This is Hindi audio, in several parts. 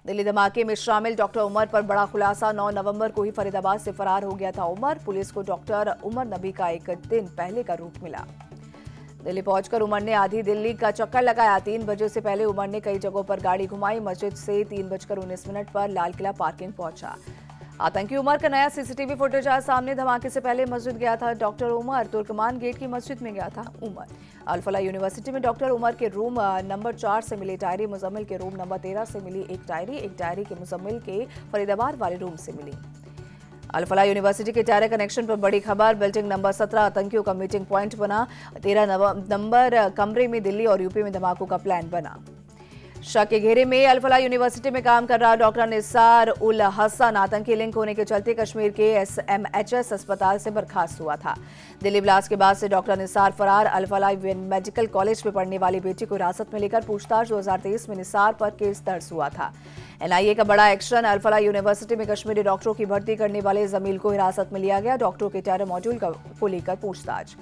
दिल्ली धमाके में शामिल डॉक्टर उमर पर बड़ा खुलासा। 9 नवंबर को ही फरीदाबाद से फरार हो गया था उमर। पुलिस को डॉक्टर उमर नबी का एक दिन पहले का रूट मिला। दिल्ली पहुंचकर उमर ने आधी दिल्ली का चक्कर लगाया। 3 बजे से पहले उमर ने कई जगहों पर गाड़ी घुमाई। मस्जिद से 3:19 पर लाल किला पार्किंग पहुंचा। आतंकी उमर का नया सीसीटीवी फुटेज आया सामने। धमाके से पहले मस्जिद गया था डॉक्टर उमर। तुर्कमान गेट की मस्जिद में गया था उमर। अल-फलाह यूनिवर्सिटी में डॉक्टर उमर के रूम नंबर 4 से मिली डायरी। मुजम्मिल के रूम नंबर 13 से मिली एक डायरी के मुजम्मिल के फरीदाबाद वाले रूम से मिली। अल-फलाह यूनिवर्सिटी के टायर कनेक्शन पर बड़ी खबर। बिल्डिंग नंबर 17 आतंकियों का मीटिंग पॉइंट बना। 13 नंबर कमरे में दिल्ली और यूपी में धमाकों का प्लान बना। शक के घेरे में अल-फलाह यूनिवर्सिटी में काम कर रहा डॉक्टर निसार उल हसन आतंकी लिंक होने के चलते कश्मीर के SMHS अस्पताल से बर्खास्त हुआ था। दिल्ली ब्लास्ट के बाद से डॉक्टर निसार फरार। अल-फलाह मेडिकल कॉलेज में पढ़ने वाली बेटी को हिरासत में लेकर पूछताछ। 2023 में निसार पर केस दर्ज हुआ था। NIA का बड़ा एक्शन। अल-फलाह यूनिवर्सिटी में कश्मीरी डॉक्टरों की भर्ती करने वाले जमील को हिरासत में लिया गया। डॉक्टरों के टेरर मॉड्यूल को लेकर पूछताछ।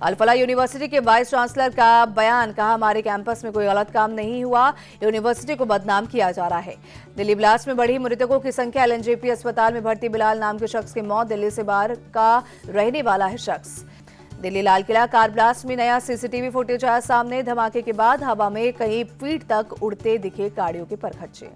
अल-फलाह यूनिवर्सिटी के वाइस चांसलर का बयान। कहा, हमारे कैंपस में कोई गलत काम नहीं हुआ, यूनिवर्सिटी को बदनाम किया जा रहा है। दिल्ली ब्लास्ट में बढ़ी मृतकों की संख्या। LNJP अस्पताल में भर्ती बिलाल नाम के शख्स की मौत। दिल्ली से बाहर का रहने वाला है शख्स। दिल्ली लाल किला कार ब्लास्ट में नया सीसीटीवी फुटेज आया सामने। धमाके के बाद हवा में कई फीट तक उड़ते दिखे गाड़ियों के परखच्चे।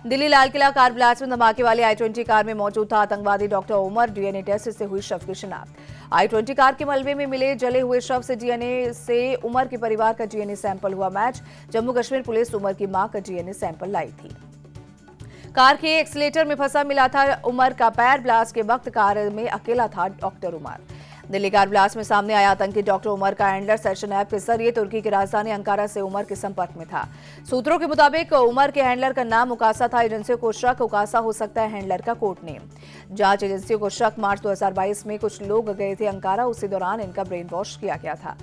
दिल्ली लाल किला कार ब्लास्ट में धमाके वाली I-20 कार में मौजूद था आतंकवादी डॉक्टर उमर। DNA टेस्ट से हुई शव की शिनाख्त। I-20 कार के मलबे में मिले जले हुए शव से DNA से उमर के परिवार का DNA सैंपल हुआ मैच। जम्मू कश्मीर पुलिस उमर की मां का DNA सैंपल लाई थी। कार के एक्सीलेटर में फंसा मिला था उमर का पैर। ब्लास्ट के वक्त कार में अकेला था doctor Umar. Delhi car blast में सामने आया आतंकी डॉक्टर उमर का हैंडलर सेशन ऐप के जरिए तुर्की की राजधानी अंकारा से उमर के संपर्क में था। सूत्रों के मुताबिक उमर के हैंडलर का नाम उकासा था। एजेंसियों को शक उकासा हो सकता है हैंडलर का कोड नेम। जांच एजेंसियों को शक मार्च 2022 में कुछ लोग गए थे अंकारा। उसी दौरान इनका ब्रेन वॉश किया गया था।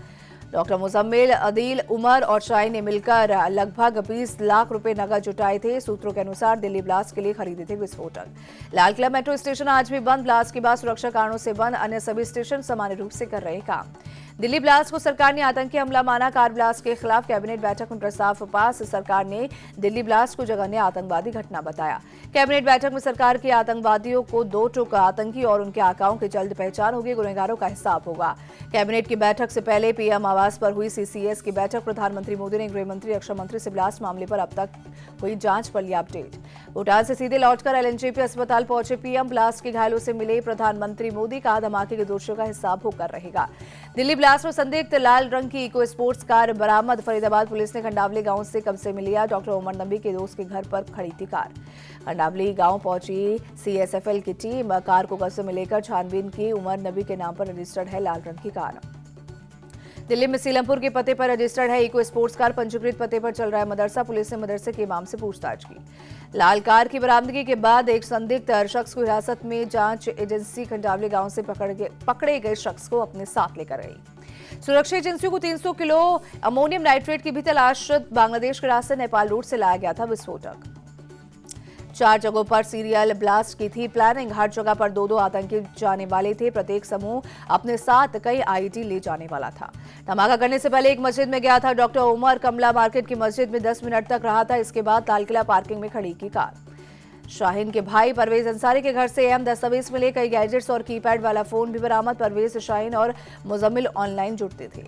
डॉक्टर मुजम्मिल, अदील, उमर और शाहीन ने मिलकर लगभग 20 लाख रुपए नकद जुटाए थे। सूत्रों के अनुसार दिल्ली ब्लास्ट के लिए खरीदे थे विस्फोटक। लाल किला मेट्रो स्टेशन आज भी बंद। ब्लास्ट के बाद सुरक्षा कारणों से बंद। अन्य सभी स्टेशन सामान्य रूप से कर रहे काम। दिल्ली ब्लास्ट को सरकार ने आतंकी हमला माना। कार ब्लास्ट के खिलाफ कैबिनेट बैठक में प्रस्ताव पास। सरकार ने दिल्ली ब्लास्ट को जघन्य आतंकवादी घटना बताया। कैबिनेट बैठक में सरकार के आतंकवादियों को 2 टुक आतंकी और उनके आकाओं की जल्द पहचान होगी। गुनहगारों का हिसाब होगा। कैबिनेट की बैठक से पहले PM आवास पर हुई CCS की बैठक। प्रधानमंत्री मोदी ने गृह मंत्री, रक्षा मंत्री से ब्लास्ट मामले पर अब तक हुई जांच पर लिया अपडेट। भूटान से सीधे लौटकर LNJP अस्पताल पहुंचे PM। ब्लास्ट के घायलों से मिले प्रधानमंत्री मोदी। कहा, धमाके के दोषियों का हिसाब होकर रहेगा। दिल्ली ब्लास्ट में संदिग्ध लाल रंग की इको स्पोर्ट्स कार बरामद। फरीदाबाद पुलिस ने खंडावली गांव से कब्जे में लिया। डॉक्टर उमर नबी के दोस्त के घर पर खड़ी थी कार। खंडावली गांव पहुंची CSFL की टीम। कार को कब्जे में लेकर छानबीन की। उमर नबी के नाम पर रजिस्टर्ड है लाल रंग की कार। दिल्ली में सीलमपुर के पते पर रजिस्टर्ड है इको स्पोर्ट्स कार। पंजीकृत पते पर चल रहा है मदरसा। पुलिस ने मदरसे के इमाम से पूछताछ की। लाल कार की बरामदगी के बाद एक संदिग्ध शख्स को हिरासत में जांच एजेंसी खंडावली गांव से पकड़े गए शख्स को अपने साथ लेकर गई। सुरक्षा एजेंसियों को 300 किलो अमोनियम नाइट्रेट की भी तलाश। बांग्लादेश के रास्ते नेपाल रूट से लाया गया था विस्फोटक। 4 जगहों पर सीरियल ब्लास्ट की थी प्लानिंग। हर जगह पर 2-2 आतंकी जाने वाले थे। प्रत्येक समूह अपने साथ कई IED ले जाने वाला था। धमाका करने से पहले एक मस्जिद में गया था डॉक्टर उमर। कमला मार्केट की मस्जिद में 10 मिनट तक रहा था। इसके बाद लाल किला पार्किंग में खड़ी की कार। शाहीन के भाई परवेज अंसारी के घर से अहम दस्तावेज मिले। कई गैजेट्स और कीपैड वाला फोन भी बरामद। परवेज, शाहीन और मुजम्मिल ऑनलाइन जुड़ते थे।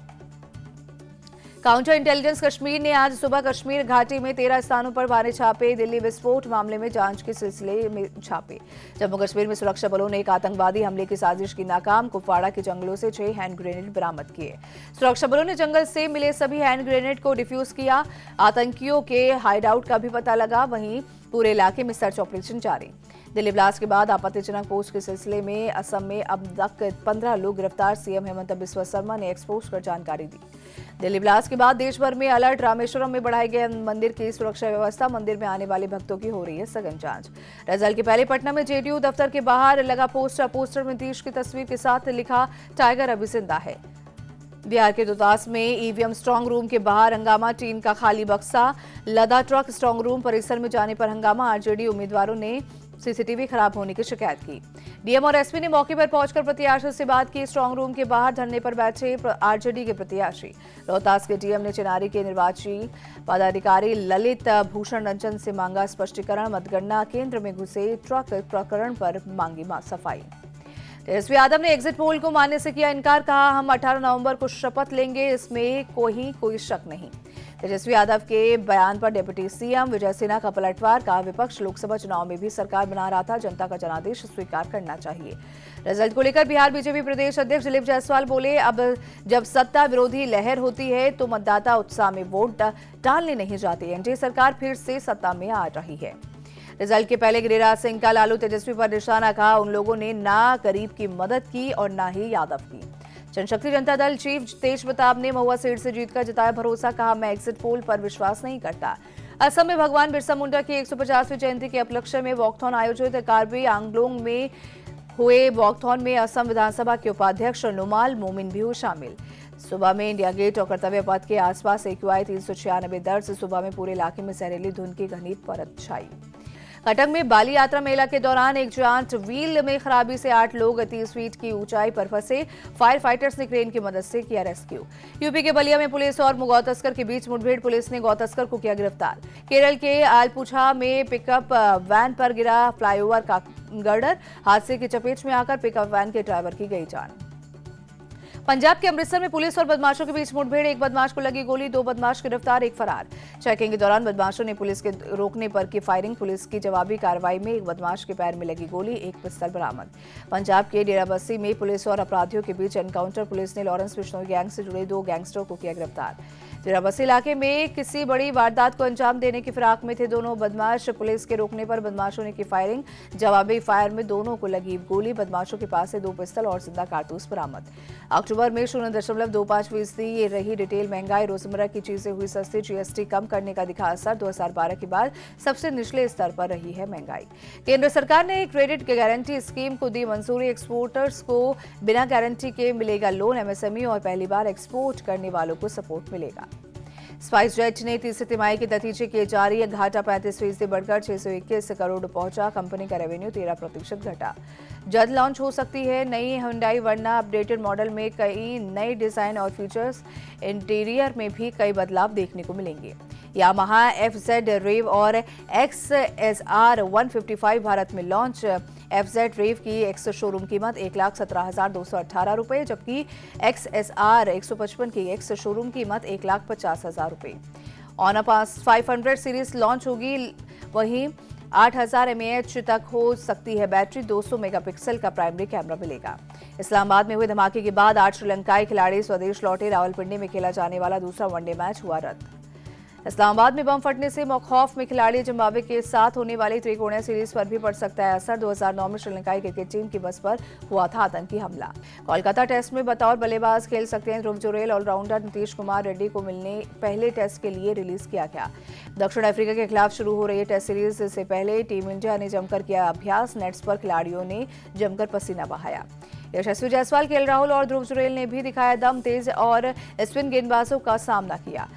काउंटर इंटेलिजेंस कश्मीर ने आज सुबह कश्मीर घाटी में 13 स्थानों पर भारी छापे। दिल्ली विस्फोट मामले में जांच के सिलसिले में छापे। जम्मू कश्मीर में सुरक्षा बलों ने एक आतंकवादी हमले की साजिश की नाकाम। कुपवाड़ा के जंगलों से 6 हैंड ग्रेनेड बरामद किए। सुरक्षा बलों ने जंगल से मिले सभी हैंड ग्रेनेड को डिफ्यूज किया। आतंकियों के हाइडआउट का भी पता लगा। वहीं पूरे इलाके में सर्च ऑपरेशन जारी। दिल्ली ब्लास्ट के बाद आपत्तिजनक पोस्ट के सिलसिले में असम में अब तक 15 लोग गिरफ्तार। CM हेमंत बिस्वा शर्मा ने एक्सपोज कर जानकारी दी। दिल्ली ब्लास्ट के बाद देश भर में अलर्ट। रामेश्वरम में बढ़ाई गई मंदिर की सुरक्षा व्यवस्था। मंदिर में आने वाले भक्तों की हो रही है सघन जांच। रिजल्ट के पहले पटना में JDU दफ्तर के बाहर लगा पोस्टर में नीतीश की तस्वीर के साथ लिखा, टाइगर अभी जिंदा है। बिहार के रोहतास में ईवीएम स्ट्रांग रूम के बाहर हंगामा, टीन का खाली बक्सा लदा ट्रक स्ट्रांग रूम परिसर में जाने पर हंगामा। आरजेडी उम्मीदवारों ने सीसीटीवी खराब होने की शिकायत की। डीएम और एसपी ने मौके पर पहुंचकर प्रत्याशियों से बात की। स्ट्रांग रूम के बाहर धरने पर बैठे आरजेडी के प्रत्याशी। रोहतास के डीएम ने चिनारी के निर्वाची पदाधिकारी ललित भूषण रंजन से मांगा स्पष्टीकरण। मतगणना केंद्र में घुसे ट्रक प्रकरण पर मांगी सफाई। तेजस्वी यादव ने एग्जिट पोल को मानने से किया इनकार। कहा, हम 18 नवंबर को शपथ लेंगे, इसमें कोई शक नहीं। तेजस्वी यादव के बयान पर डिप्टी सीएम विजय सिन्हा का पलटवार। कहा, विपक्ष लोकसभा चुनाव में भी सरकार बना रहा था, जनता का जनादेश स्वीकार करना चाहिए। रिजल्ट को लेकर बिहार बीजेपी प्रदेश अध्यक्ष दिलीप जायसवाल बोले, अब जब सत्ता विरोधी लहर होती है तो मतदाता उत्साह में वोट डालने नहीं जाते। एनडीए सरकार फिर से सत्ता में आ रही है। रिजल्ट के पहले गिरिराज सिंह का लालू तेजस्वी पर निशाना। कहा, उन लोगों ने ना गरीब की मदद की और ना ही यादव की। जनशक्ति जनता दल चीफ तेज प्रताप ने महुआ सीट से जीतकर जताया भरोसा। कहा, मैं एग्जिट पोल पर विश्वास नहीं करता। असम में भगवान बिरसा मुंडा की 150वीं जयंती के उपलक्ष्य में वॉकथॉन आयोजित। कार्बी आंगलोंग में हुए वॉकथॉन में असम विधानसभा के उपाध्यक्ष नुमाल मोमिन भी हुए शामिल। सुबह में इंडिया गेट और कर्तव्य पथ के आसपास AQI 396 दर्ज। सुबह में पूरे इलाके में जहरीली धुंध की घनी परत छाई। कटक में बाली यात्रा मेला के दौरान एक जांच व्हील में खराबी से 8 लोग 30 फीट की ऊंचाई पर फंसे। फायर फाइटर्स ने क्रेन की मदद से किया रेस्क्यू। यूपी के बलिया में पुलिस और गौ तस्कर के बीच मुठभेड़। पुलिस ने गौ तस्कर को किया गिरफ्तार। केरल के आलपुझा में पिकअप वैन पर गिरा फ्लाईओवर का गर्डर। हादसे की चपेट में आकर पिकअप वैन के ड्राइवर की गई जान। पंजाब के अमृतसर में पुलिस और बदमाशों के बीच मुठभेड़। एक बदमाश को लगी गोली, 2 बदमाश गिरफ्तार, एक फरार। चेकिंग के दौरान बदमाशों ने पुलिस के रोकने पर की फायरिंग। पुलिस की जवाबी कार्रवाई में एक बदमाश के पैर में लगी गोली, एक पिस्तौल बरामद। पंजाब के डेराबस्सी में पुलिस और अपराधियों के बीच एनकाउंटर। पुलिस ने लॉरेंस बिश्नोई गैंग से जुड़े 2 गैंगस्टरों को किया गिरफ्तार। डेराबस्सी इलाके में किसी बड़ी वारदात को अंजाम देने की फिराक में थे दोनों बदमाश। पुलिस के रोकने पर बदमाशों ने की फायरिंग। जवाबी फायर में दोनों को लगी गोली। बदमाशों के पास से 2 पिस्तौल और जिंदा कारतूस बरामद। अक्टूबर में 0.25% रही रिटेल महंगाई। रोजमर्रा की चीजें हुई सस्ती। जीएसटी कम करने का दिखा असर। 2012 के बाद सबसे निचले स्तर पर रही है महंगाई। केंद्र सरकार ने क्रेडिट गारंटी स्कीम को दी मंजूरी। एक्सपोर्टर्स को बिना गारंटी के मिलेगा लोन। एमएसएमई और पहली बार एक्सपोर्ट करने वालों को सपोर्ट मिलेगा। स्पाइस जेट ने तीसरी तिमाही के नतीजे किए जारी। घाटा 35% बढ़कर 621 करोड़ पहुंचा। कंपनी का रेवेन्यू 13% घटा। जल्द लॉन्च हो सकती है नई हुंडई वर्ना। अपडेटेड मॉडल में कई नए डिजाइन और फीचर्स। इंटीरियर में भी कई बदलाव देखने को मिलेंगे। यामाहा FZ रेव और XSR 155 भारत में लॉन्च। FZ रेव की एक्स शोरूम कीमत 1,17,218 रुपए, जबकि XSR 155 की एक्स शोरूम कीमत 1,50,000 रुपए। ऑनर पास 500 सीरीज लॉन्च होगी। वहीं 8000 mAh तक हो सकती है बैटरी। 200 मेगापिक्सल का प्राइमरी कैमरा मिलेगा। इस्लामाबाद में हुए धमाके के बाद 8 श्रीलंकाई खिलाड़ी स्वदेश लौटे। रावलपिंडी में खेला जाने वाला दूसरा वनडे मैच हुआ रद्द। इस्लामाबाद में बम फटने से मौखौफ में खिलाड़ी। जिम्बाब्वे के साथ होने वाली त्रिकोणीय सीरीज पर भी पड़ सकता है असर। 2009 में श्रीलंकाई क्रिकेट टीम की बस पर हुआ था आतंकी हमला। कोलकाता टेस्ट में बतौर बल्लेबाज खेल सकते हैं ध्रुव जुरेल। ऑलराउंडर नीतीश कुमार रेड्डी को मिलने पहले टेस्ट के लिए रिलीज किया गया। दक्षिण अफ्रीका के खिलाफ शुरू हो रही टेस्ट सीरीज से पहले टीम इंडिया ने जमकर किया अभ्यास। नेट्स पर खिलाड़ियों ने जमकर पसीना बहाया। यशस्वी जायसवाल, केएल राहुल और ध्रुव जुरेल ने भी दिखाया दम। तेज और स्पिन गेंदबाजों का सामना किया।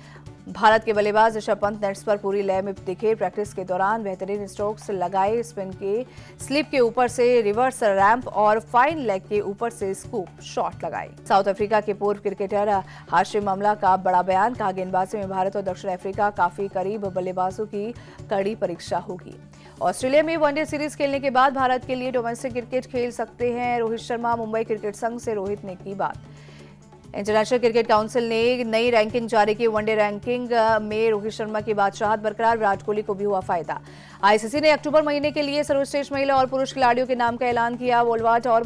भारत के बल्लेबाज ऋषभ पंत नेट्स पर पूरी लय में दिखे। प्रैक्टिस के दौरान बेहतरीन स्ट्रोक्स लगाए। स्पिन के स्लिप के ऊपर से रिवर्स रैंप और फाइन लेग के ऊपर से स्कूप शॉट लगाए। साउथ अफ्रीका के पूर्व क्रिकेटर हाशिम अमला का बड़ा बयान। कहा, गेंदबाजी में भारत और दक्षिण अफ्रीका काफी करीब। बल्लेबाजों की कड़ी परीक्षा होगी। ऑस्ट्रेलिया में वनडे सीरीज खेलने के बाद भारत के लिए डोमेस्टिक क्रिकेट खेल सकते हैं रोहित शर्मा। मुंबई क्रिकेट संघ से रोहित ने की बात। इंटरनेशनल क्रिकेट काउंसिल ने नई रैंकिंग जारी की। वनडे रैंकिंग में रोहित शर्मा की बादशाहत बरकरार। विराट कोहली को भी हुआ फायदा। आईसीसी ने अक्टूबर महीने के लिए सर्वश्रेष्ठ महिला और पुरुष खिलाड़ियों के नाम का ऐलान किया। वोलवाट और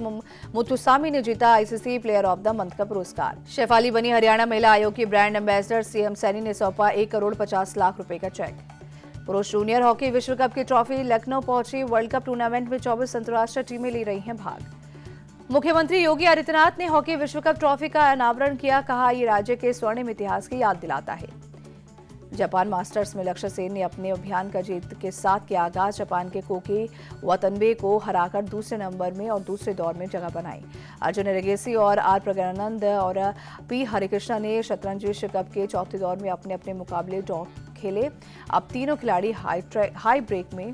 मुथुसामी ने जीता ICC player of the month का पुरस्कार। शेफाली बनी हरियाणा महिला आयोग की ब्रांड एम्बेसडर। सीएम सैनी ने सौंपा 1,50,00,000 रुपए का चेक। पुरुष जूनियर हॉकी विश्व कप की ट्रॉफी लखनऊ पहुंची। वर्ल्ड कप टूर्नामेंट में 24 अंतर्राष्ट्रीय टीमें ले रही हैं भाग। मुख्यमंत्री योगी आदित्यनाथ ने हॉकी विश्व कप ट्रॉफी का अनावरण किया। कहा, ये राज्य के स्वर्णिम इतिहास की याद दिलाता है। जापान मास्टर्स में लक्ष्य सेन ने अपने अभियान का जीत के साथ किया आगाज। जापान के कोकी वतनबे को हराकर दूसरे नंबर में और दूसरे दौर में जगह बनाई। अर्जुन एरिगेसी और आर प्रज्ञानंद और पी हरिकृष्णा ने शतरंज विश्व कप के चौथे दौर में अपने अपने मुकाबले ड्रॉ खेले। अब तीनों खिलाड़ी हाई ब्रेक में